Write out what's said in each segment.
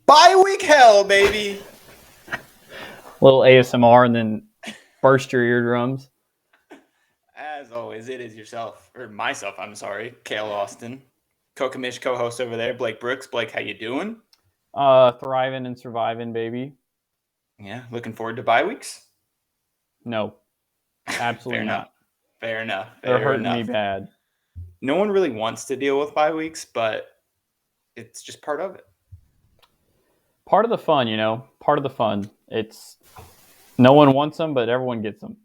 Bye week hell, baby. Little ASMR and then burst your eardrums. As always, it is yourself, or myself, I'm sorry, Kale Austin. Kokamish co-host over there, Blake Brooks. Blake, how you doing? Thriving and surviving, baby. Yeah, looking forward to bye weeks? No, Fair absolutely enough. not. Fair enough. They're Fair hurting me enough. bad. No one really wants to deal with bye weeks, but it's just part of it. Part of the fun, part of the fun. It's no one wants them, but everyone gets them.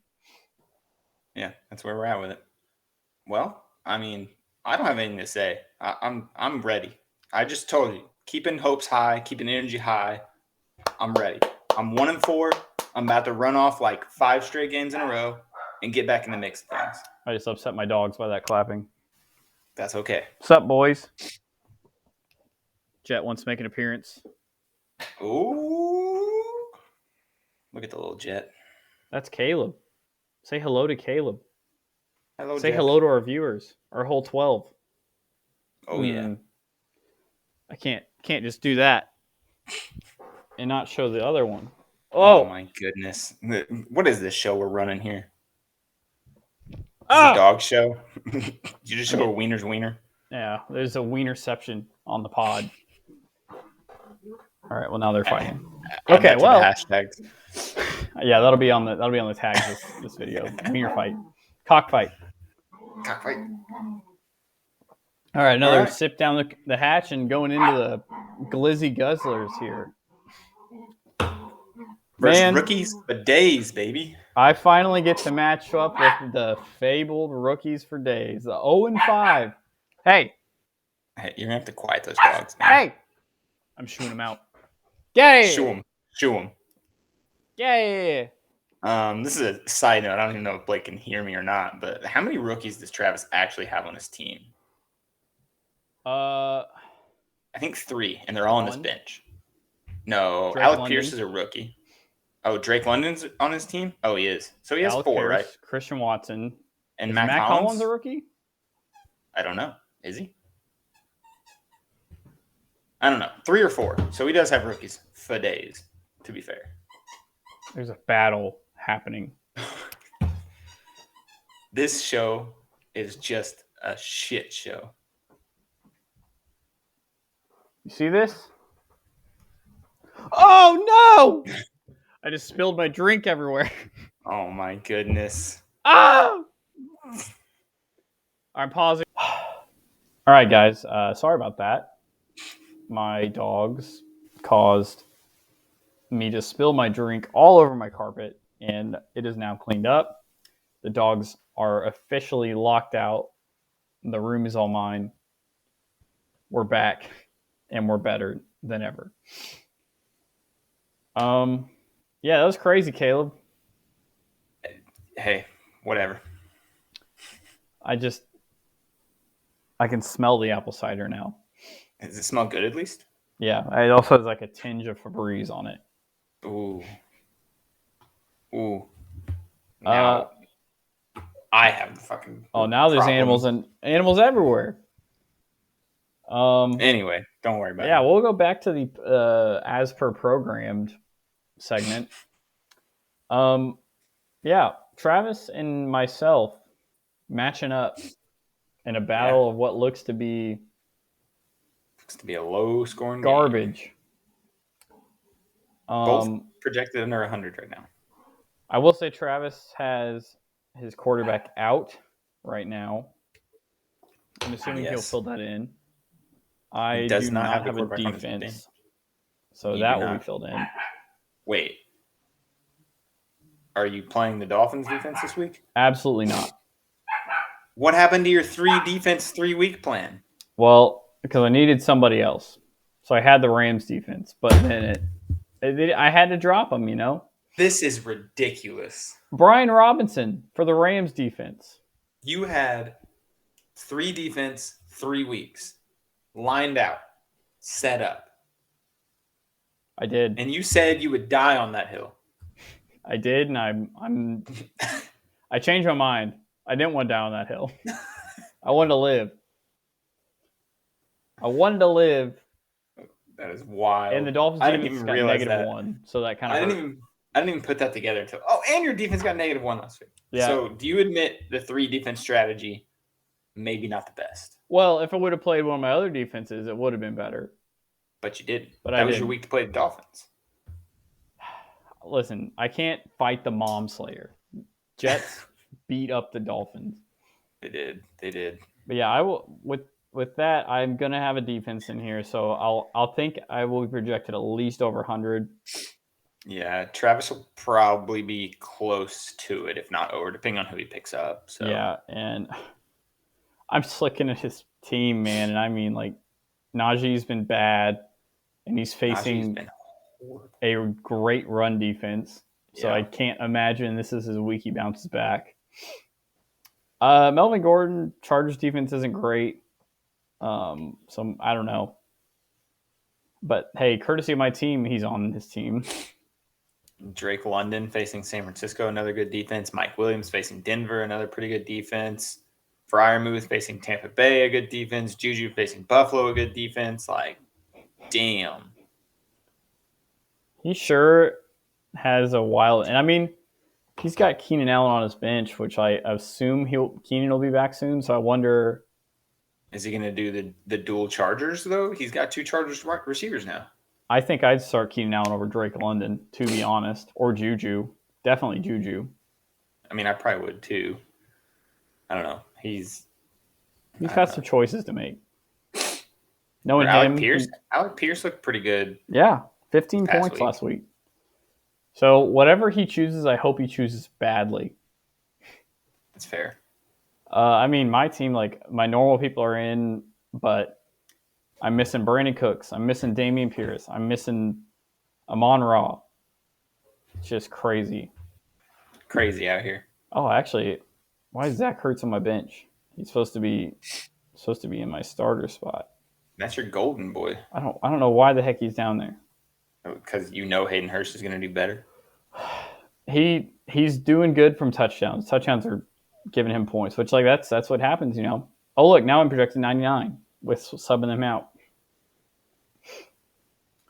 Yeah, that's where we're at with it. Well, I mean, I don't have anything to say. I'm ready. I just told you, keeping hopes high, keeping energy high. I'm ready. I'm 1-4. I'm about to run off like 5 straight games in a row and get back in the mix of things. I just upset my dogs by that clapping. That's okay. What's up, boys? Jet wants to make an appearance. Ooh. Look at the little jet. That's Caleb. Say hello to Caleb. Hello, Say Jack. hello to our viewers, our whole 12. Oh, yeah. I can't just do that and not show the other one. Oh, my goodness. What is this show we're running here? Is Ah! a dog show? You just show a wiener's wiener? Yeah, there's a wienerception on the pod. All right, well now they're fighting. Okay, well, hashtags. Yeah, that'll be on the tags this video. Wiener fight, cockfight. Cockfight. All right, another sip down the hatch and going into the glizzy guzzlers here. Versus rookies for days, baby. I finally get to match up with the fabled rookies for days. The 0-5. Hey, you're gonna have to quiet those dogs, man. Hey, I'm shooing them out. Yay! Shoo them. Yay! This is a side note. I don't even know if Blake can hear me or not, but how many rookies does Travis actually have on his team? I think 3, and they're all on his bench. No, Alec Pierce is a rookie. Oh, Drake London's on his team? Oh, he is. So he has Alec 4, Pierce, right? Christian Watson. And is Matt Collins a rookie? I don't know. Is he? I don't know. 3 or 4. So he does have rookies for days, to be fair. There's a battle happening. This show is just a shit show. You see this? Oh, no! I just spilled my drink everywhere. Oh, my goodness. Ah! I'm pausing. All right, guys. Sorry about that. My dogs caused me to spill my drink all over my carpet, and it is now cleaned up. The dogs are officially locked out. The room is all mine. We're back, and we're better than ever. Yeah, that was crazy, Caleb. Hey, whatever. I can smell the apple cider now. Does it smell good at least? Yeah, it also has like a tinge of Febreze on it. Ooh. Now, I have the fucking. Oh, now there's animals everywhere. Anyway, don't worry about it. Yeah, we'll go back to the as per programmed segment. Yeah, Travis and myself matching up in a battle of what looks to be a low scoring garbage. Game. Both projected under 100 right now. I will say Travis has his quarterback out right now. I'm assuming he'll fill that in. I do not have a defense, so that will be filled in. Wait. Are you playing the Dolphins defense this week? Absolutely not. What happened to your 3 defense 3-week plan? Well, because I needed somebody else. So I had the Rams defense, but then I had to drop them, This is ridiculous. Brian Robinson for the Rams defense. You had 3 defense, 3 weeks. Lined out. Set up. I did. And you said you would die on that hill. I did, and I changed my mind. I didn't want to die on that hill. I wanted to live. That is And the wild. Dolphins I didn't defense even got realize negative that. one, so that kind of I didn't hurt. even I didn't even put that together until and your defense got -1 last week. Yeah. So do you admit the 3 defense strategy maybe not the best? Well, if I would have played one of my other defenses, it would have been better. But you didn't. But I That was your didn't. week to play the Dolphins. Listen, I can't fight the mom slayer. Jets beat up the Dolphins. They did. They did. But yeah, I will with that. I'm gonna have a defense in here, so I'll think I will be projected at least over 100. Yeah, Travis will probably be close to it, if not over, depending on who he picks up. So Yeah, and I'm just looking at his team, man, and I mean like Najee's been bad, and he's Najee's facing been horrible. a great run defense. So I Yeah. can't imagine this is his week he bounces back. Melvin Gordon, Chargers defense isn't great. So I don't know. But hey, courtesy of my team, he's on his team. Drake London facing San Francisco, another good defense. Mike Williams facing Denver, another pretty good defense. Fryermuth facing Tampa Bay, a good defense. Juju facing Buffalo, a good defense. Like, damn. He sure has a wild, and I mean, he's got Keenan Allen on his bench, which I assume Keenan will be back soon. So I wonder. Is he going to do the dual Chargers, though? He's got 2 Chargers receivers now. I think I'd start Keenan Allen over Drake London, to be honest, or Juju. Definitely Juju. I mean, I probably would, too. I don't know. He's got some choices to make. Knowing Alec him, Pierce. Alec Pierce looked pretty good. Yeah, 15 points last week. So whatever he chooses, I hope he chooses badly. That's fair. I mean, my team, like my normal people are in, but I'm missing Brandon Cooks. I'm missing Damian Pierce. I'm missing Amon Ra. It's just crazy. Crazy out here. Oh, actually, why is Zach Ertz on my bench? He's supposed to be in my starter spot. That's your golden boy. I don't know why the heck he's down there. Because you know Hayden Hurst is going to do better. He's doing good from touchdowns. Touchdowns are giving him points, which like that's what happens, you know. Oh look, now I'm projecting 99 with subbing them out.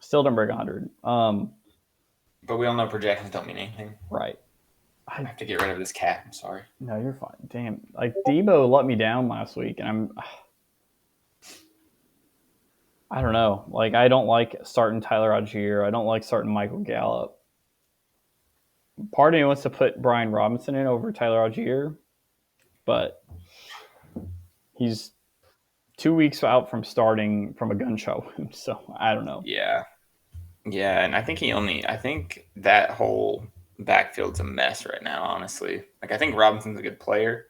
Still don't break 100. But we all know projections don't mean anything. Right. I have to get rid of this cat. I'm sorry. No, you're fine. Damn, like Debo let me down last week, and I don't know. Like I don't like starting Tyler Algier. I don't like starting Michael Gallup. Part of me wants to put Brian Robinson in over Tyler Algier, but he's 2 weeks out from starting from a gunshot wound, so I don't know. Yeah. Yeah, and I think that whole backfield's a mess right now, honestly. Like, I think Robinson's a good player,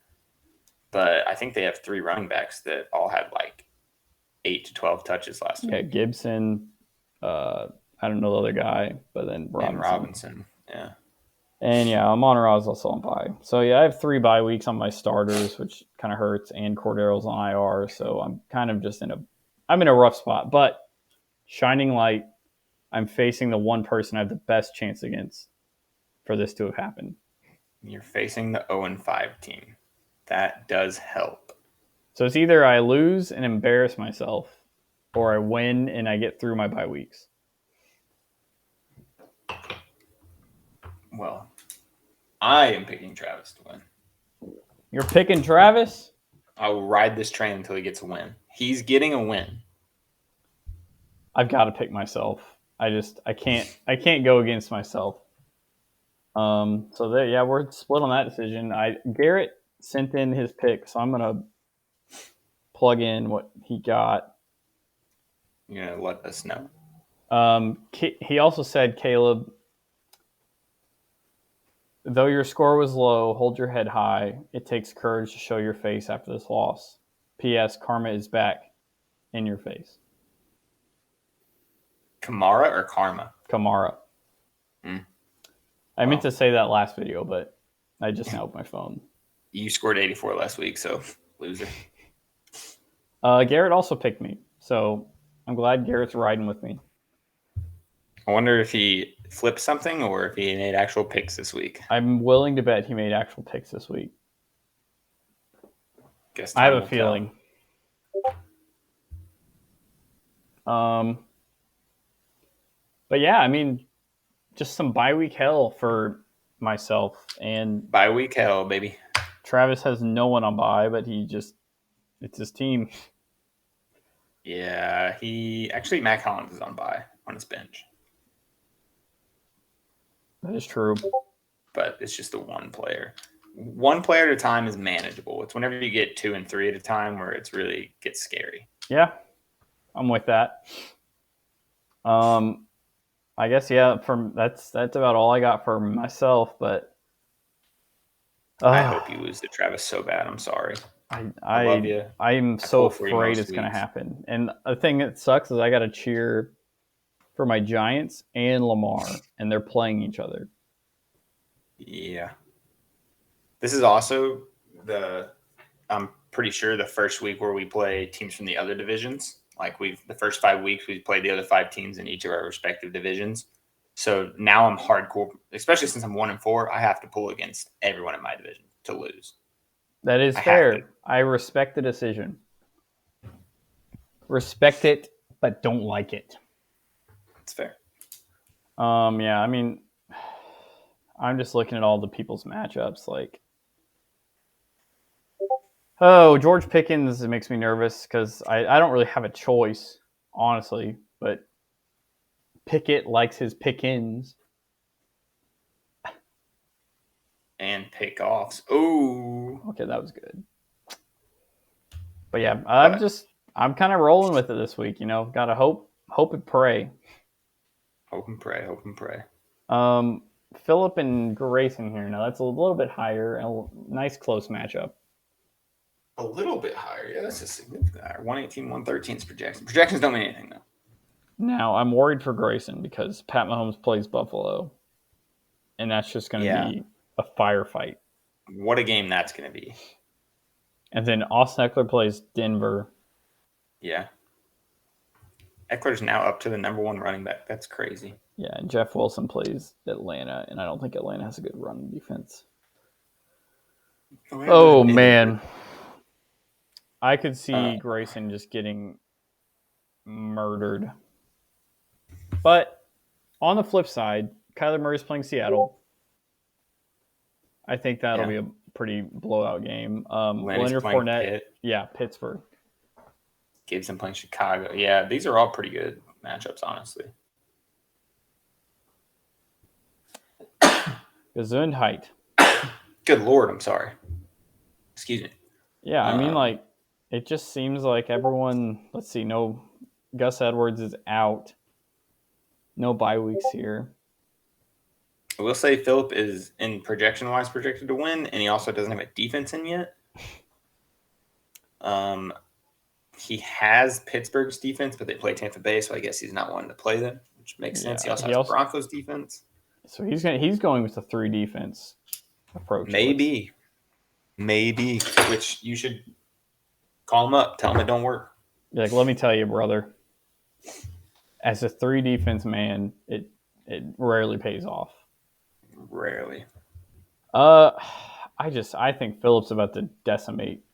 but I think they have 3 running backs that all had like 8 to 12 touches last week. Yeah, Gibson, I don't know the other guy, but then Robinson. And Robinson, yeah. And yeah, Amon Ra is also on bye. So yeah, I have 3 bye weeks on my starters, which kind of hurts, and Cordero's on IR, so I'm kind of just in a rough spot. But shining light, I'm facing the one person I have the best chance against for this to have happened. You're facing the 0-5 team. That does help. So it's either I lose and embarrass myself, or I win and I get through my bye weeks. Well, I am picking Travis to win. You're picking Travis? I will ride this train until he gets a win. He's getting a win. I've got to pick myself. I can't go against myself. So we're split on that decision. Garrett sent in his pick, so I'm gonna plug in what he got. You're gonna let us know. He also said, Caleb, though your score was low, hold your head high. It takes courage to show your face after this loss. P.S. Karma is back in your face. Kamara or Karma? Kamara. Mm. I meant to say that last video, but I just now opened my phone. You scored 84 last week, so loser. Garrett also picked me, so I'm glad Garrett's riding with me. I wonder if he flipped something or if he made actual picks this week. I'm willing to bet he made actual picks this week. I have a feeling. But yeah, I mean, just some bye week hell for myself. And Bye week hell, baby. Travis has no one on bye, but it's his team. Yeah, he actually Matt Collins is on bye on his bench, That is true. but it's just the one player. One player at a time is manageable. It's whenever you get 2 and 3 at a time where it's really gets scary. Yeah, I'm with that. Um, I guess yeah. From that's about all I got for myself. But I uh, hope you lose to Travis so bad. I'm sorry. I I love I you. I'm I so pull for you afraid most it's gonna weeks. happen. And the thing that sucks is I got to cheer for my Giants and Lamar, and they're playing each other. Yeah. This is also the I'm pretty sure the first week where we play teams from the other divisions. Like we've the first 5 weeks we played the other 5 teams in each of our respective divisions. So now I'm hardcore, especially since I'm 1 and 4. I have to pull against everyone in my division to lose. That is I have to. fair. I respect the decision. Respect it, but don't like it. It's fair. Yeah, I mean, I'm just looking at all the people's matchups. Like, oh, George Pickens makes me nervous because I don't really have a choice, honestly. But Pickett likes his Pickens. And pick offs. Ooh. Okay, that was good. But yeah, But I'm kind of rolling with it this week. Got to hope and pray. hope and pray. Hope and pray. Um, Philip and Grayson here. Now that's a little bit higher. A nice close matchup. A little bit higher. Yeah, that's a significant higher. 118, 113 is projection. Projections don't mean anything, though. Now I'm worried for Grayson because Pat Mahomes plays Buffalo, and that's just going to Yeah. be a firefight. What a game that's going to be. And then Austin Eckler plays Denver. Yeah. Eckler's now up to the number one running back. That's crazy. Yeah, and Jeff Wilson plays Atlanta, and I don't think Atlanta has a good run defense. Oh man, I could see Uh, Grayson just getting murdered. But on the flip side, Kyler Murray's playing Seattle. I think that'll yeah. be a pretty blowout game. Lenny's Leonard playing Fournette, Pitt. yeah, Pittsburgh. Gibson playing Chicago. Yeah, these are all pretty good matchups, honestly. Gesundheit. Good Lord, I'm sorry. Excuse me. Yeah, I mean, Um, like, it just seems like everyone. Let's see, no, Gus Edwards is out. No bye weeks here. I will say Philip is in projection wise projected to win, and he also doesn't have a defense in yet. Um, he has Pittsburgh's defense, but they play Tampa Bay, so I guess he's not wanting to play them, which makes sense. He Yeah, also has Broncos defense. so he's going with the 3 defense approach. Maybe, which you should call him up, tell him it don't work. Like, let me tell you, brother. As a 3 defense man, it rarely pays off. Rarely. Uh, I think Phillips about to decimate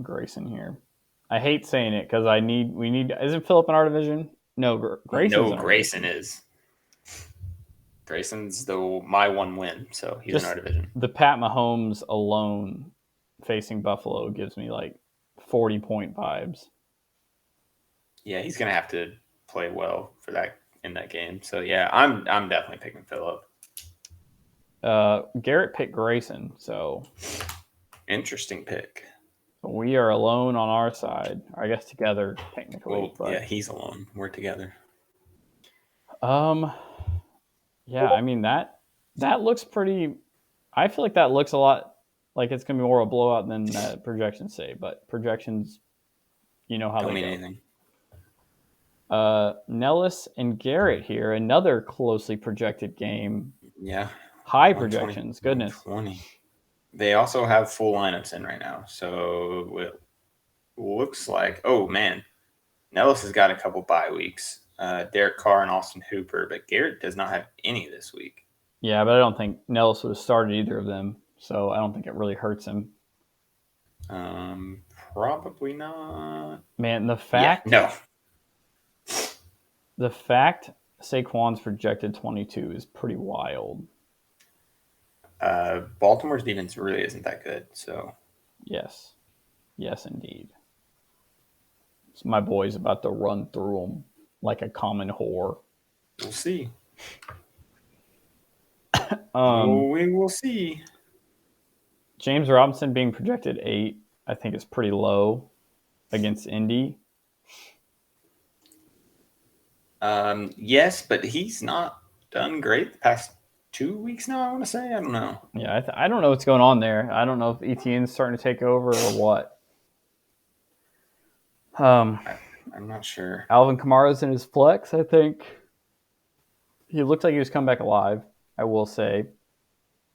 Grayson here. I hate saying it because we need. Isn't Phillip in our division? No, Grayson's No, in our Grayson division. is. Grayson's my one win, so he's in our Just division. the Pat Mahomes alone facing Buffalo gives me like 40-point vibes. Yeah, he's gonna have to play well for that in that game. So yeah, I'm definitely picking Philip. Garrett picked Grayson, so Interesting pick. we are alone on our side. I guess together technically, Well, yeah, but he's alone. We're together. um, yeah. I mean that looks pretty. I feel like that looks a lot like it's gonna be more of a blowout than projections say, but projections, you know how Don't they mean go. anything. Nellis and Garrett here, another closely projected game. Yeah, High 120, projections, goodness. 120. They also have full lineups in right now, so it looks like. Oh man, Nellis has got a couple bye weeks. Derek Carr and Austin Hooper, but Garrett does not have any this week. Yeah, but I don't think Nellis would have started either of them, so I don't think it really hurts him. Um, Probably not. Man, Yeah, no. the fact Saquon's projected 22 is pretty wild. Baltimore's defense really isn't that good, so Yes. Yes, indeed. So my boy's about to run through them like a common whore. we'll see. Um, We will see. James Robinson being projected 8, I think is pretty low against Indy. Yes, but he's not done great the past 2 weeks now. I want to say I don't know. Yeah, I don't know what's going on there. I don't know if ETN's starting to take over or what. Um, I'm not sure. Alvin Kamara's in his flex, I think. He looked like he was coming back alive, I will say.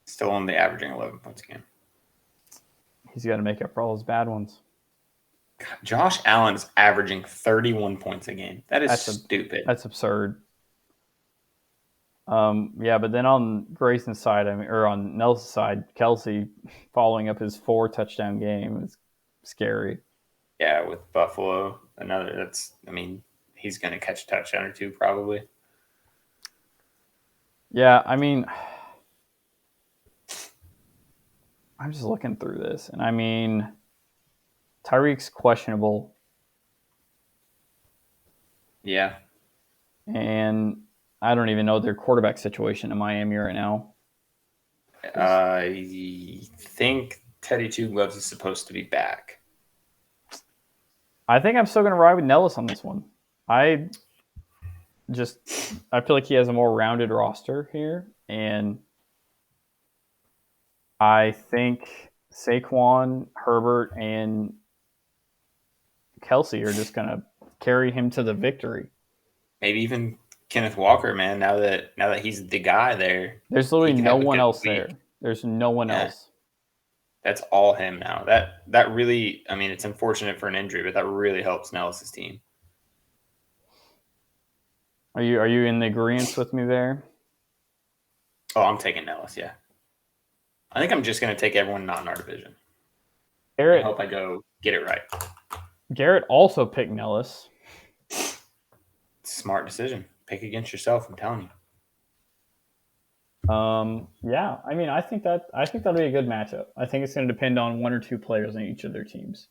Still only averaging 11 points a game. He's got to make up for all his bad ones. God, Josh Allen's averaging 31 points a game. That is stupid. That's absurd. Yeah, but then on Grayson's side, or on Nelson's side, Kelsey following up his 4 touchdown game is scary. Yeah, with Buffalo, he's going to catch a touchdown or two probably. Yeah, I mean, I'm just looking through this, and I mean, Tyreek's questionable. Yeah. And I don't even know their quarterback situation in Miami right now. I think Teddy Two Gloves is supposed to be back. I think I'm still going to ride with Nellis on this one. I feel like he has a more rounded roster here, and I think Saquon, Herbert, and Kelsey are just going to carry him to the victory. Maybe even Kenneth Walker, man. Now that he's the guy there, there's literally no one else there. There's no one else. That's all him now. That really, I mean, it's unfortunate for an injury, but that really helps Nellis' team. Are you in the agreement with me there? Oh, I'm taking Nellis. Yeah, I think I'm just going to take everyone not in our division. Garrett, I hope I go get it right. Garrett also picked Nellis. Smart decision. Pick against yourself. I'm telling you. Yeah, I mean, I think that'll be a good matchup. I think it's going to depend on 1 or 2 players on each of their teams.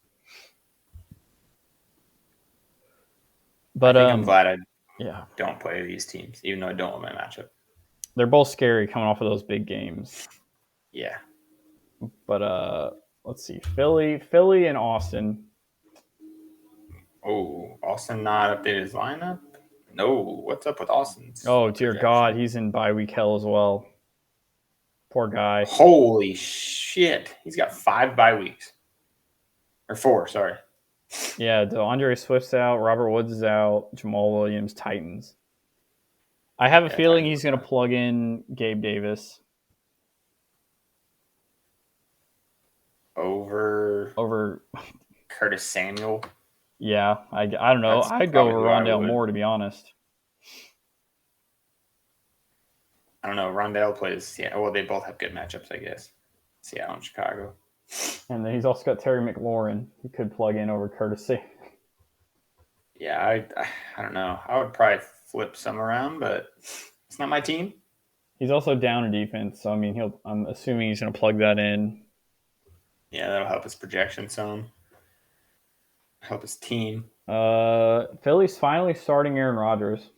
But I think I'm glad I yeah, don't play these teams, even though I don't want my matchup. they're both scary coming off of those big games. Yeah. But let's see, Philly, and Austin. Oh, Austin not updated his lineup. No, what's up with Austin's? Oh dear God, he's in bye week hell as well. Poor guy. Holy shit, he's got 5 bye weeks, or 4. Sorry. Yeah, DeAndre Swift's out, Robert Woods is out, Jamal Williams, Titans. I have a feeling he's going to plug in Gabe Davis over Curtis Samuel. Yeah, I don't know. I'd go over Rondale Moore, to be honest. I don't know. Rondale plays. Yeah, well, they both have good matchups, I guess. Seattle and Chicago. And then he's also got Terry McLaurin. He could plug in over Curtis Samuel. Yeah, I don't know. I would probably flip some around, but it's not my team. He's also down in defense, so I mean, I'm assuming he's going to plug that in. Yeah, that'll help his projection some. Help his team. Philly's finally starting Aaron Rodgers.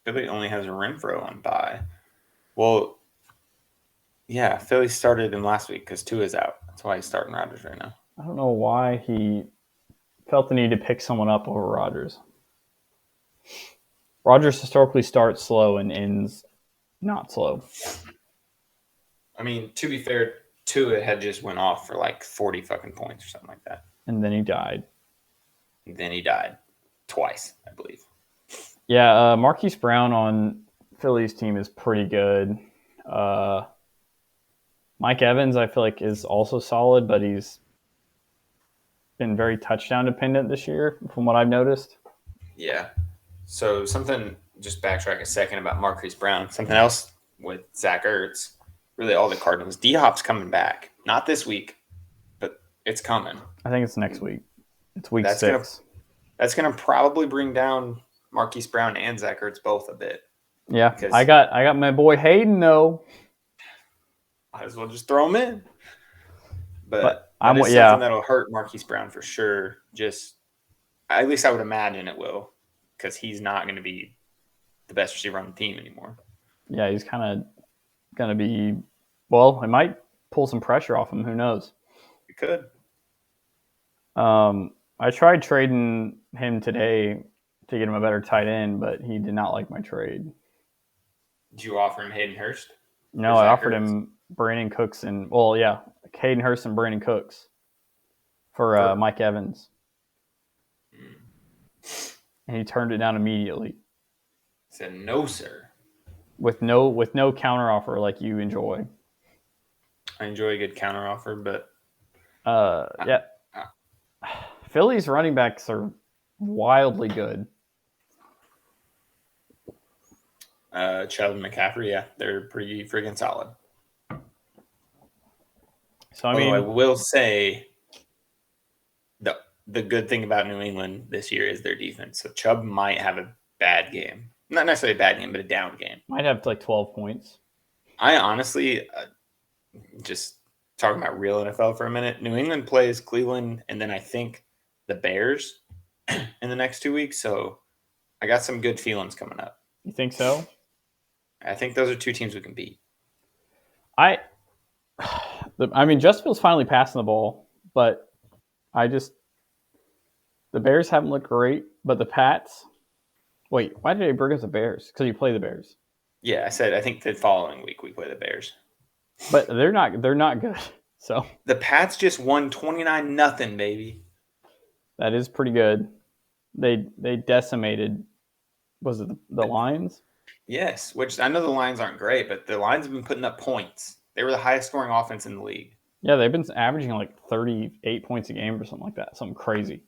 Philly only has Renfro on bye. Well, yeah, Philly started him last week because Tua's out. That's why he's starting Rodgers right now. I don't know why he felt the need to pick someone up over Rodgers. Rodgers historically starts slow and ends not slow. I mean, to be fair, Tua had just went off for like 40 fucking points or something like that. And then he died. And then he died twice, I believe. Yeah, Marquise Brown on Philly's team is pretty good. Mike Evans, I feel like, is also solid, but he's been very touchdown dependent this year, from what I've noticed. Yeah. So just backtrack a second about Marquise Brown. Something else with Zach Ertz. Really, all the Cardinals. D-Hop's coming back. Not this week, but it's coming. I think it's next week. It's week 6. That's going to probably bring down Marquise Brown and Zach Ertz both a bit Yeah, I because got my boy Hayden though, might as well just throw him in. But but that I'm is something yeah that'll hurt Marquise Brown for sure. Just at least I would imagine it will, because he's not going to be the best receiver on the team anymore. yeah he's kind of gonna be. Well, it might pull some pressure off him. Who knows? It could. I tried trading him today to get him a better tight end, but he did not like my trade. Did you offer him Hayden Hurst or No, I Zach offered Ertz him Brandon Cooks and Hayden Hurst and Brandon Cooks for for? Mike Evans, and he turned it down immediately Said no, sir. with no counter offer like you enjoy. I enjoy a good counter offer, but Yeah, Philly's running backs are wildly good. Chubb and McCaffrey, yeah, they're pretty freaking solid. So I Although I mean, will say the the good thing about New England this year is their defense. So Chubb might have a bad game, not necessarily a bad game, but a down game. might have like 12 points. I honestly just talking about real NFL for a minute. New England plays Cleveland, and then I think the Bears in the next 2 weeks. So I got some good feelings coming up. You think so? I think those are two teams we can beat. I I mean, Justin's finally passing the ball, but I just the Bears haven't looked great. But the Pats. Wait, why did they bring us the Bears? Because you play the Bears, Yeah, I said I think the following week we play the Bears. but they're not. They're not good. So The Pats just won 29-0, baby. that is pretty good. They decimated. Was it the Lions? Yes, which I know the Lions aren't great, but the Lions have been putting up points. They were the highest scoring offense in the league. Yeah, they've been averaging like 38 points a game or something like that. Something crazy.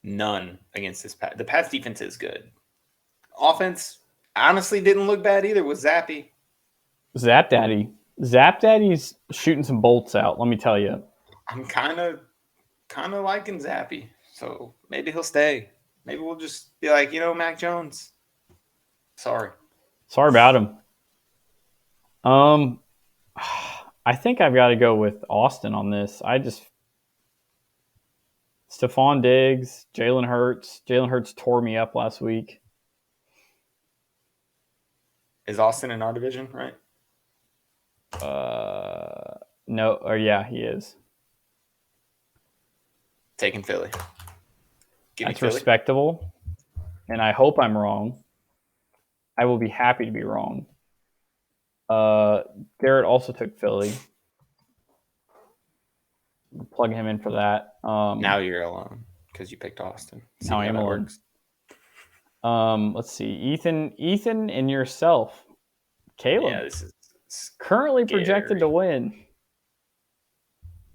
None against this Pat. The Pats defense is good. Offense honestly didn't look bad either with Zappy. Zap Daddy. Zap Daddy's shooting some bolts out. Let me tell you. I'm kind of liking Zappy, so maybe he'll stay. Maybe we'll just be like, Mac Jones. Sorry. Sorry about him. I think I've got to go with Austin on this. Stephon Diggs, Jalen Hurts. Jalen Hurts tore me up last week. Is Austin in our division, right? No, or yeah, he is. Taking Philly. Give me That's Philly. respectable, and I hope I'm wrong. I will be happy to be wrong. Garrett also took Philly. Plug him in for that. Now you're alone because you picked Austin. See Now I how am that alone. works. Let's see, Ethan, and yourself, Caleb. Yeah, this is currently scary. projected to win.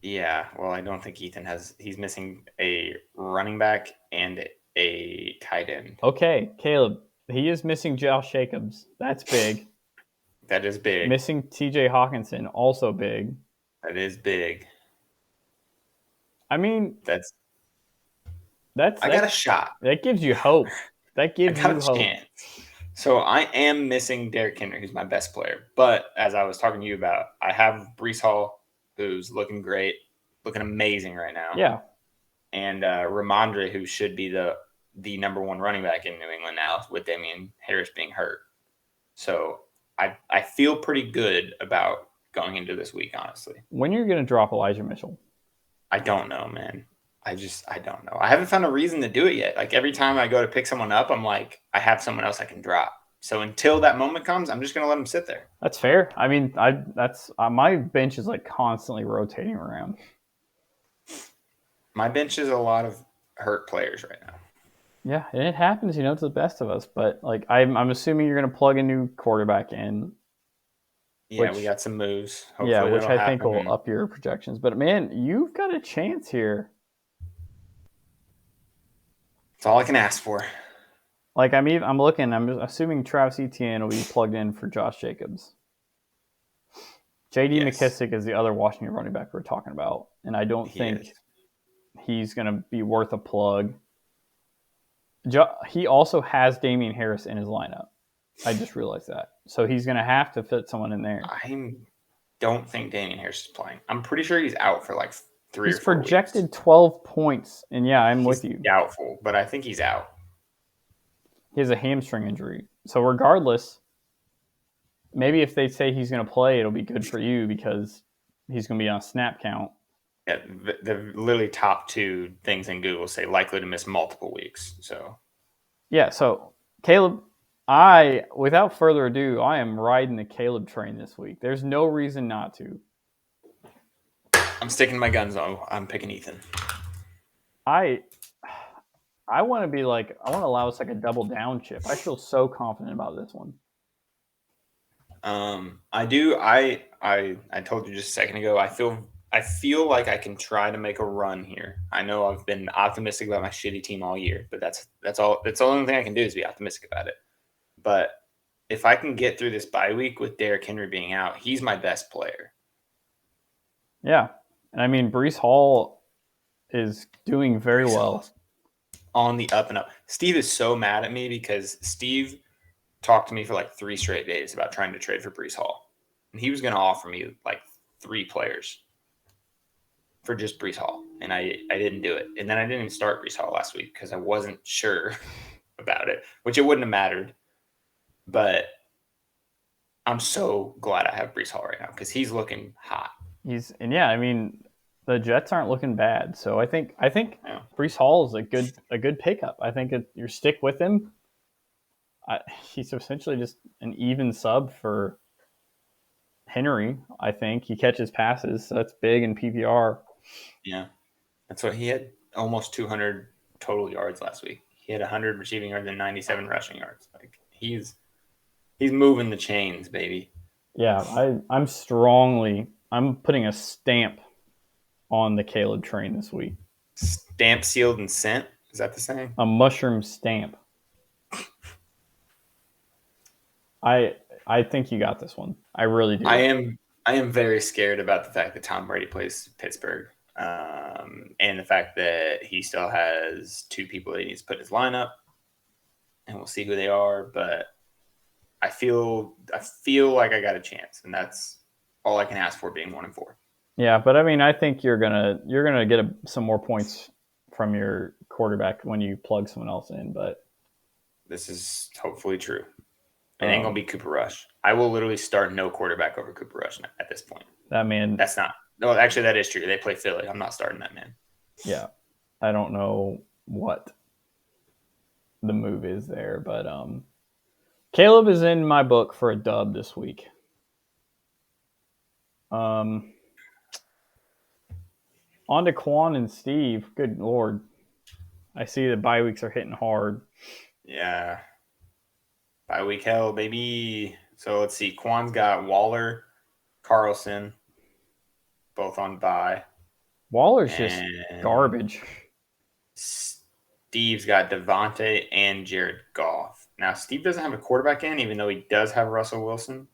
Yeah, well, I don't think Ethan he's missing a running back and a tight end. Okay, Caleb, he is missing Josh Jacobs. That's big. That is big. Missing TJ Hawkinson, also big. That is big. I mean, That's I got a shot. That gives you hope. That gives I got you a hope. chance. So I am missing Derrick Henry, who's my best player. But as I was talking to you about, I have Brees Hall, who's looking great, looking amazing right now. Yeah. And Ramondre, who should be the number one running back in New England now, with Damian Harris being hurt. So I feel pretty good about going into this week, honestly. When are you going to drop Elijah Mitchell? I don't know, man. I don't know. I haven't found a reason to do it yet. Like every time I go to pick someone up, I'm like, I have someone else I can drop. So until that moment comes, I'm just going to let him sit there. That's fair. I mean, that's my bench is like constantly rotating around. My bench is a lot of hurt players right now. Yeah, and it happens, to the best of us. But like, I'm assuming you're going to plug a new quarterback in. Yeah, we got some moves. Hopefully which I think will up your projections. But man, you've got a chance here. That's all I can ask for. Like I'm assuming Travis Etienne will be plugged in for Josh Jacobs. J.D. McKissick is the other Washington running back we're talking about, and I don't think he's going to be worth a plug. He also has Damian Harris in his lineup. I just realized that. So he's going to have to fit someone in there. I don't think Damian Harris is playing. I'm pretty sure he's out for like 3 He's or 4 weeks. projected 12 points. And yeah, I'm He's with you. doubtful, but I think he's out. He has a hamstring injury. So regardless, maybe if they say he's going to play, it'll be good for you because he's going to be on a snap count. Yeah, the literally top 2 things in Google say likely to miss multiple weeks. So Yeah, so Caleb, without further ado, I am riding the Caleb train this week. There's no reason not to. I'm sticking my guns on. I'm picking Ethan. I want to be like, I want to allow us like a double down chip. I feel so confident about this one. I do. I told you just a second ago. I feel like I can try to make a run here. I know I've been optimistic about my shitty team all year, but that's all. That's the only thing I can do is be optimistic about it. But if I can get through this bye week with Derrick Henry being out, he's my best player. Yeah, and I mean Brees Hall is doing very well. On the up and up. Steve is so mad at me because Steve talked to me for like 3 straight days about trying to trade for Brees Hall. And he was going to offer me like 3 players for just Brees Hall. And I didn't do it. And then I didn't even start Brees Hall last week because I wasn't sure about it, which it wouldn't have mattered. But I'm so glad I have Brees Hall right now because he's looking hot. I mean the Jets aren't looking bad. So I think Yeah. Brees Hall is a good pickup. I think you stick with him. He's essentially just an even sub for Henry. I think he catches passes, so that's big in PPR. Yeah. That's what he had almost 200 total yards last week. He had 100 receiving yards and 97 rushing yards. Like he's moving the chains, baby. Yeah, I'm putting a stamp on the Caleb train this week. Stamped, sealed, and sent. Is that the saying? A mushroom stamp. I think you got this one. I really do. I am very scared about the fact that Tom Brady plays Pittsburgh, and the fact that he still has 2 people that he needs to put in his lineup, and we'll see who they are. But I feel like I got a chance, and that's all I can ask for, being 1-4. Yeah, but I mean, I think you're gonna get some more points from your quarterback when you plug someone else in. But this is hopefully true. It ain't gonna be Cooper Rush. I will literally start no quarterback over Cooper Rush at this point. That man. That's not. No, actually, that is true. They play Philly. I'm not starting that man. Yeah, I don't know what the move is there, but Caleb is in my book for a dub this week. On to Quan and Steve. Good Lord. I see the bye weeks are hitting hard. Yeah. Bye week hell, baby. So let's see. Quan's got Waller, Carlson, both on bye. Waller's just garbage. Steve's got Devontae and Jared Goff. Now, Steve doesn't have a quarterback in, even though he does have Russell Wilson.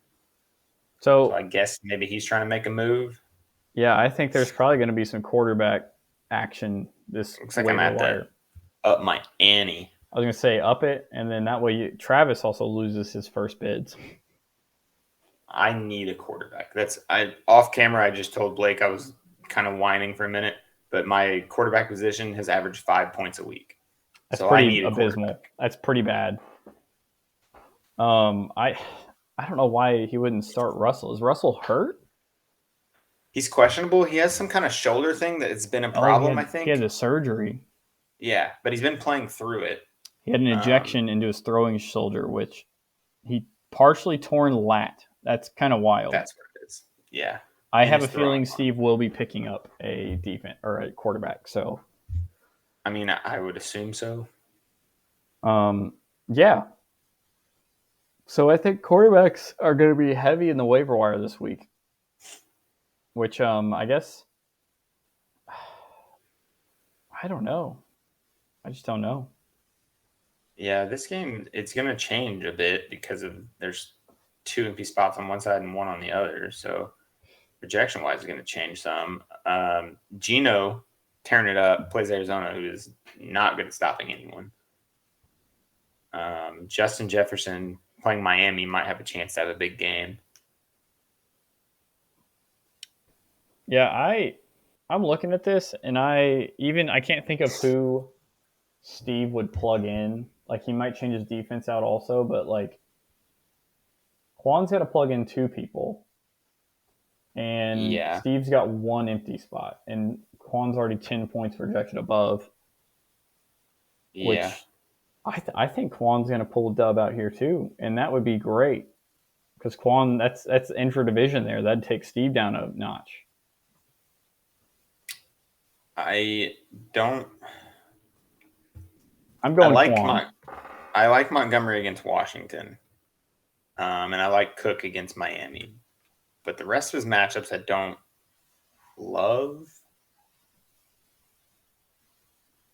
So I guess maybe he's trying to make a move. Yeah, I think there's probably going to be some quarterback action this Looks like I'm at to up my ante. I was going to say up it, and then that way Travis also loses his first bids. I need a quarterback. Off camera, I just told Blake I was kind of whining for a minute, but my quarterback position has averaged 5 points a week. That's pretty abysmal. That's pretty bad. I don't know why he wouldn't start Russell. Is Russell hurt? He's questionable. He has some kind of shoulder thing that has been a problem, I think. He had the surgery. Yeah, but he's been playing through it. He had an ejection into his throwing shoulder, which he partially torn lat. That's kind of wild. That's what it is. Yeah. I have a feeling Steve will be picking up a defense or a quarterback. So, I mean, I would assume so. Yeah. So I think quarterbacks are going to be heavy in the waiver wire this week, which I guess I don't know. I just don't know. Yeah, this game, it's going to change a bit because there's 2 empty spots on one side and 1 on the other. So projection-wise, is going to change some. Geno tearing it up, plays Arizona, who is not good at stopping anyone. Justin Jefferson playing Miami might have a chance to have a big game. Yeah, I'm looking at this, and I can't think of who Steve would plug in. Like, he might change his defense out also, but like Juan's got to plug in two people, and Yeah, Steve's got one empty spot, and Juan's already 10 points projected above, yeah. which I think Juan's going to pull a dub out here too, and that would be great because Quan that's intra division there. That'd take Steve down a notch. I don't. I'm I going like Quan. I like Montgomery against Washington, and I like Cook against Miami. But the rest of his matchups, I don't love.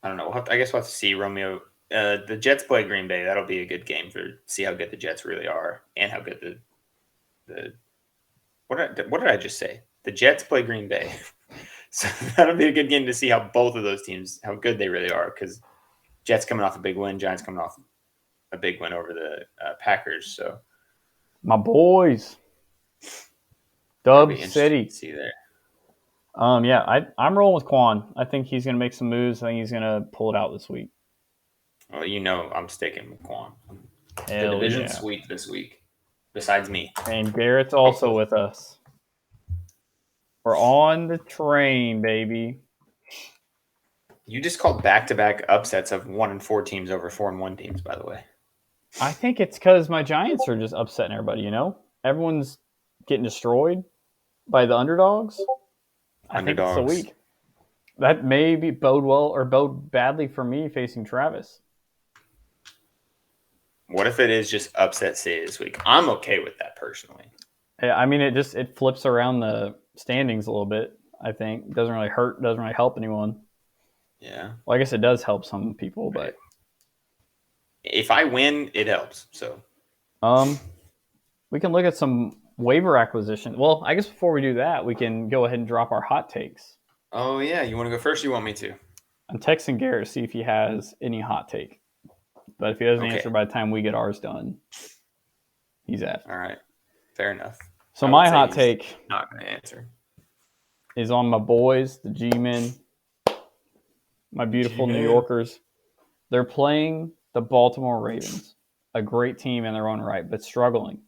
I don't know. I guess we'll have to see Romeo. The Jets play Green Bay. That'll be a good game for see how good the Jets really are and how good the what did I just say? The Jets play Green Bay, so that'll be a good game to see how both of those teams how good they really are. Because Jets coming off a big win, Giants coming off a big win over the Packers. So My boys, that'll Dub be interesting to City. see there. Yeah, I'm rolling with Quan. I think he's going to make some moves. I think he's going to pull it out this week. Well, I'm sticking with Quan. The Hell division yeah! sweep this week, besides me. And Garrett's also Hopefully. with us. We're on the train, baby. You just called back-to-back upsets of 1-4 teams over 4-1 teams. By the way, I think it's because my Giants are just upsetting everybody. Everyone's getting destroyed by the underdogs. I think it's the underdogs. week. That may be bode well or bode badly for me facing Travis. What if it is just upset city this week? I'm okay with that personally. Yeah, I mean, it flips around the standings a little bit. I think it doesn't really hurt, doesn't really help anyone. Yeah. Well, I guess it does help some people, Right. but If I win, it helps. So um, we can look at some waiver acquisition. Well, I guess before we do that, we can go ahead and drop our hot takes. oh yeah, you want to go first? Or you want me to? I'm texting Garrett to see if he has any hot take. But if he doesn't Okay. answer by the time we get ours done, he's effed. All right. Fair enough. So I would my say hot he's take not going to answer. is on my boys, the G-men, my beautiful New G-Man. Yorkers. They're playing the Baltimore Ravens, a great team in their own right, but struggling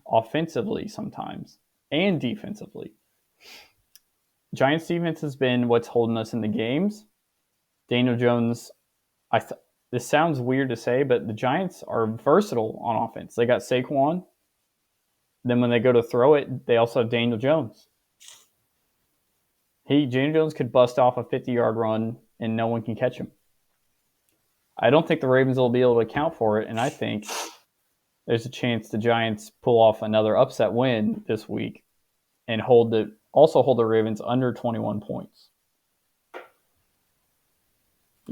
offensively sometimes and defensively. Giants defense has been what's holding us in the games. Daniel Jones, this sounds weird to say, but the Giants are versatile on offense. They got Saquon. Then when they go to throw it, they also have Daniel Jones. Daniel Jones could bust off a 50-yard run and no one can catch him. I don't think the Ravens will be able to account for it, and I think there's a chance the Giants pull off another upset win this week and hold the Ravens under 21 points.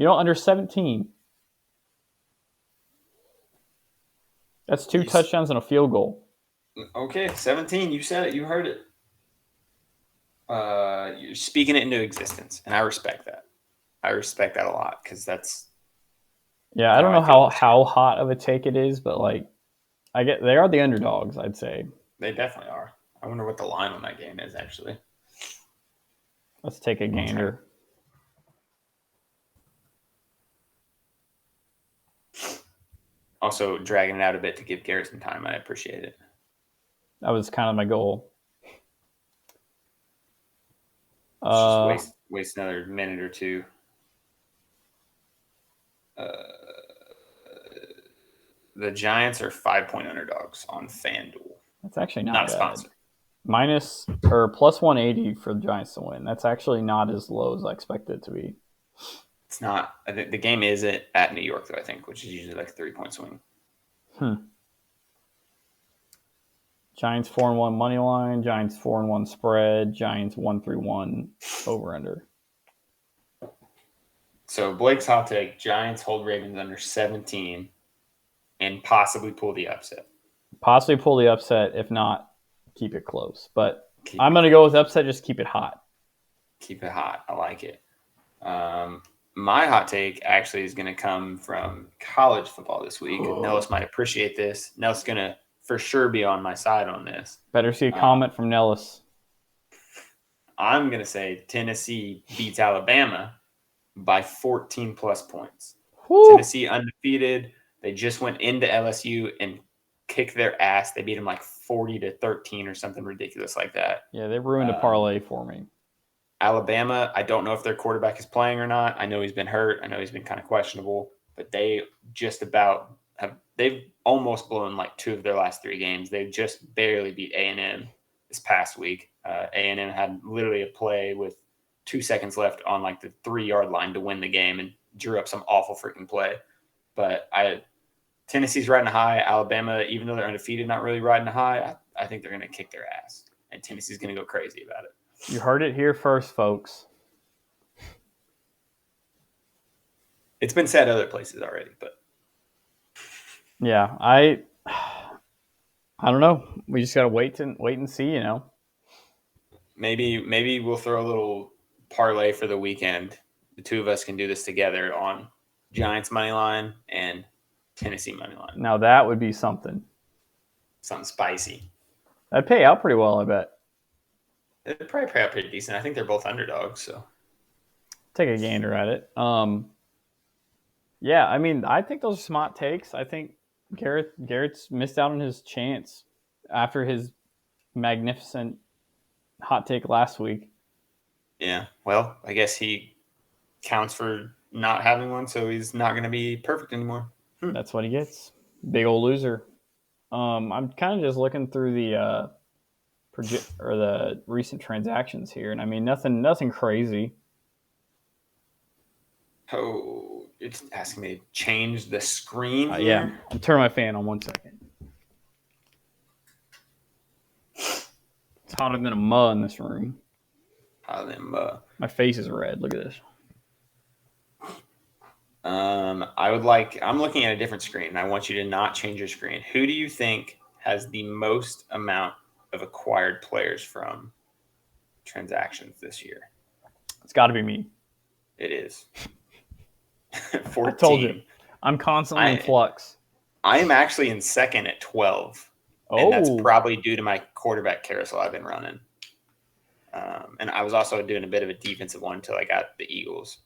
Under 17. That's two touchdowns and a field goal. Okay, 17. You said it. You heard it. You're speaking it into existence, and I respect that. I respect that a lot because that's Yeah, I how don't I know feel. how hot of a take it is, but they are the underdogs, I'd say. They definitely are. I wonder what the line on that game is actually. Let's take a gander. Also, dragging it out a bit to give Garrett some time. I appreciate it. That was kind of my goal. Let's just waste another minute or two. The Giants are 5-point underdogs on FanDuel. That's actually not Not a bad. sponsor. Minus or plus 180 for the Giants to win. That's actually not as low as I expected it to be. It's not. The game is at New York, though, I think, which is usually like a 3-point swing. Giants 4-1 money line. Giants 4-1 spread. Giants 1-3-1 over under. So Blake's hot take: Giants hold Ravens under 17 and possibly pull the upset. Possibly pull the upset. If not, keep it close. But I'm going to go with upset. Just keep it hot. Keep it hot. I like it. My hot take actually is going to come from college football this week. Nellis might appreciate this. Nellis going to for sure be on my side on this. Better see a comment from Nellis. I'm going to say Tennessee beats Alabama by 14 plus points. Woo. Tennessee undefeated. They just went into LSU and kicked their ass. They beat them like 40-13 or something ridiculous like that. Yeah, they ruined a parlay for me. Alabama, I don't know if their quarterback is playing or not. I know he's been hurt. I know he's been kind of questionable, but they've almost blown like 2 of their last 3 games. They just barely beat A&M this past week. A&M had literally a play with 2 seconds left on like the 3-yard line to win the game and drew up some awful freaking play. But Tennessee's riding a high. Alabama, even though they're undefeated, not really riding a high. I think they're going to kick their ass, and Tennessee's going to go crazy about it. You heard it here first, folks. It's been said other places already, but yeah, I don't know. We just gotta wait and see. Maybe we'll throw a little parlay for the weekend. The 2 of us can do this together on Giants money line and Tennessee money line. Now that would be something. Something spicy. That'd pay out pretty well, I bet. It'd probably pay out pretty decent. I think they're both underdogs, so take a gander at it. Yeah, I mean, I think those are smart takes. I think Garrett's missed out on his chance after his magnificent hot take last week. Yeah, well, I guess he counts for not having one, so he's not going to be perfect anymore. That's what he gets. Big old loser. I'm kind of just looking through the the recent transactions here, and I mean nothing crazy. Oh, it's asking me to change the screen here. Yeah, I'll turn my fan on 1 second. It's hotter than a mud in this room. Hotter than mud. My face is red. Look at this. I'm looking at a different screen, and I want you to not change your screen. Who do you think has the most amount of acquired players from transactions this year? It's got to be me. It is. 14. I told you. I'm constantly in flux. I am actually in second at 12. Oh. And that's probably due to my quarterback carousel I've been running. And I was also doing a bit of a defensive one until I got the Eagles.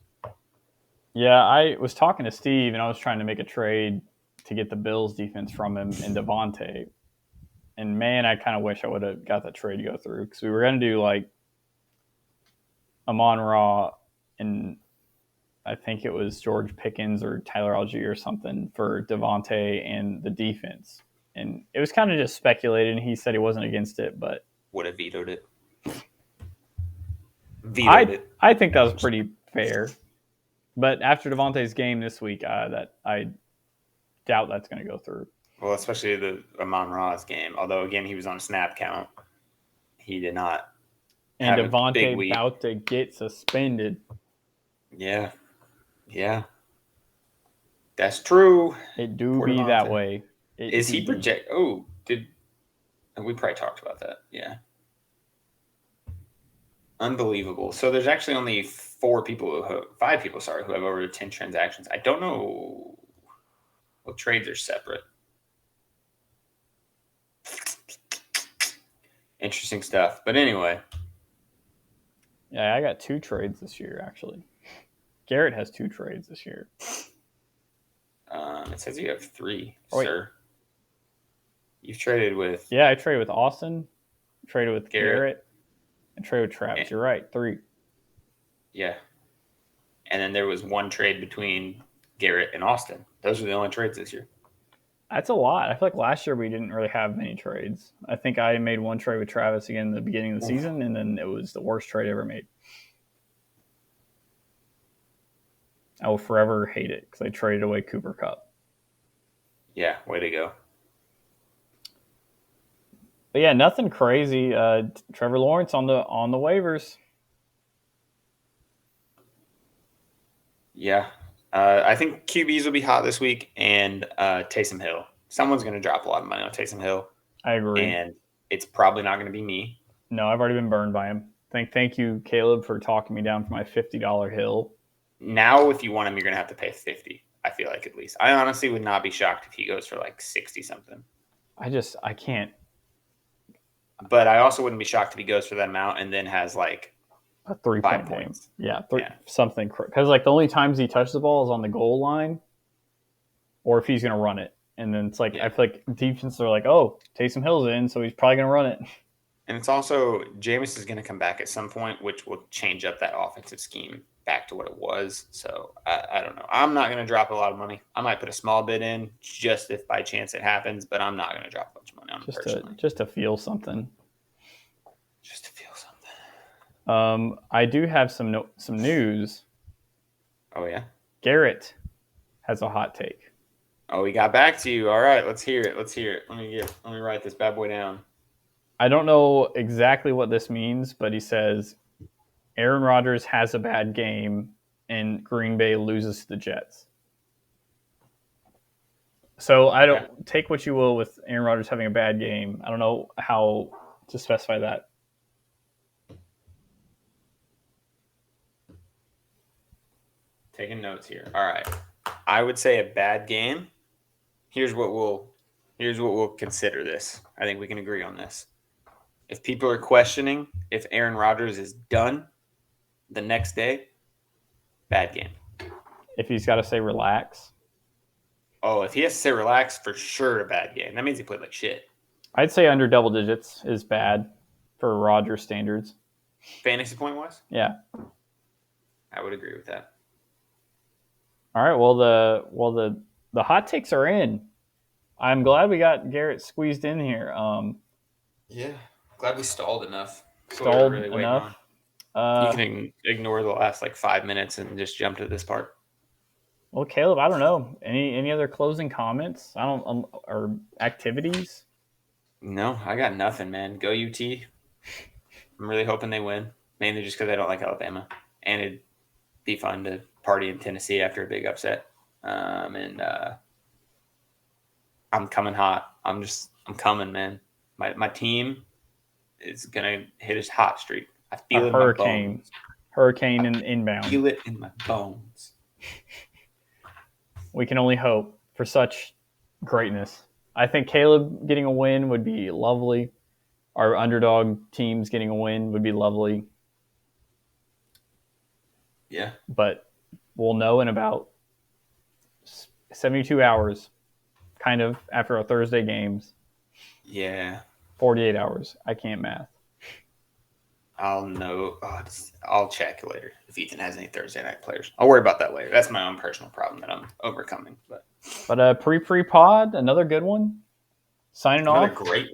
Yeah, I was talking to Steve, and I was trying to make a trade to get the Bills defense from him and Devontae. And, man, I kind of wish I would have got that trade to go through because we were going to do, like, Amon-Ra and I think it was George Pickens or Tyler Algier or something for Devontae and the defense. And it was kind of just speculated, and he said he wasn't against it, but would have vetoed it. I think that was pretty fair. But after Devontae's game this week, that I doubt that's going to go through. Well, especially the Amon-Ra's game. Although, again, he was on a snap count. He did not. And Devontae about to get suspended. Yeah. Yeah. That's true. It do be that way. Is he project? Oh, we probably talked about that. Yeah. Unbelievable. So there's actually only 5 people, who have over 10 transactions. I don't know what trades are separate. Interesting stuff. But anyway. Yeah, I got 2 trades this year, actually. Garrett has 2 trades this year. It says you have 3, sir. You've traded with... Yeah, I traded with Austin, traded with Garrett, and traded with Travis. You're right, 3. Yeah. And then there was 1 trade between Garrett and Austin. Those are the only trades this year. That's a lot. I feel like last year we didn't really have many trades. I think I made 1 trade with Travis again in the beginning of the season, and then it was the worst trade I ever made. I will forever hate it because I traded away Cooper Kupp. Yeah, way to go. But yeah, nothing crazy. Trevor Lawrence on the waivers. Yeah. I think QBs will be hot this week, and Taysom Hill. Someone's going to drop a lot of money on Taysom Hill. I agree. And it's probably not going to be me. No, I've already been burned by him. Thank you, Caleb, for talking me down for my $50 hill. Now, if you want him, you're gonna have to pay 50. I feel like at least. I honestly would not be shocked if he goes for like 60 something. I can't. But I also wouldn't be shocked if he goes for that amount and then has like A 5 3 point game. points. Yeah, Yeah. something. Because like the only times he touches the ball is on the goal line, or if he's going to run it. And then it's like Yeah. I feel like defense are like, oh, Taysom Hill's in, so he's probably going to run it. And it's also Jameis is going to come back at some point, which will change up that offensive scheme back to what it was. So I don't know. I'm not going to drop a lot of money. I might put a small bit in just if by chance it happens, but I'm not going to drop a bunch of money on it personally. Just to feel something. Just to feel something. I do have some news. Oh yeah. Garrett has a hot take. Oh, we got back to you. All right, let's hear it. Let's hear it. Let me write this bad boy down. I don't know exactly what this means, but he says Aaron Rodgers has a bad game and Green Bay loses to the Jets. So I don't take what you will with Aaron Rodgers having a bad game. I don't know how to specify that. Taking notes here. All right. I would say a bad game. Here's what we'll consider this. I think we can agree on this. If people are questioning if Aaron Rodgers is done the next day, bad game. If he's got to say relax, Oh, if he has to say relax, for sure a bad game. That means he played like shit. I'd say under double digits is bad for Rodgers standards. Fantasy point wise? Yeah. I would agree with that. All right. Well, the hot takes are in. I'm glad we got Garrett squeezed in here. Yeah. Glad we stalled enough. Stalled really enough. You can ignore the last like 5 minutes and just jump to this part. Well, Caleb, I don't know. Any other closing comments? Or activities? No, I got nothing, man. Go UT. I'm really hoping they win, mainly just because I don't like Alabama, and it'd be fun to party in Tennessee after a big upset. And I'm coming hot. I'm coming, man. My team is gonna hit a hot streak. I feel it in my bones. Hurricane and inbound. I feel it in my bones. We can only hope for such greatness. I think Caleb getting a win would be lovely. Our underdog teams getting a win would be lovely. Yeah. But we'll know in about 72 hours, kind of after our Thursday games. Yeah. 48 hours. I can't math. I'll know. I'll check later if Ethan has any Thursday night players. I'll worry about that later. That's my own personal problem that I'm overcoming. But PrePre pod, another good one. Signing another off. great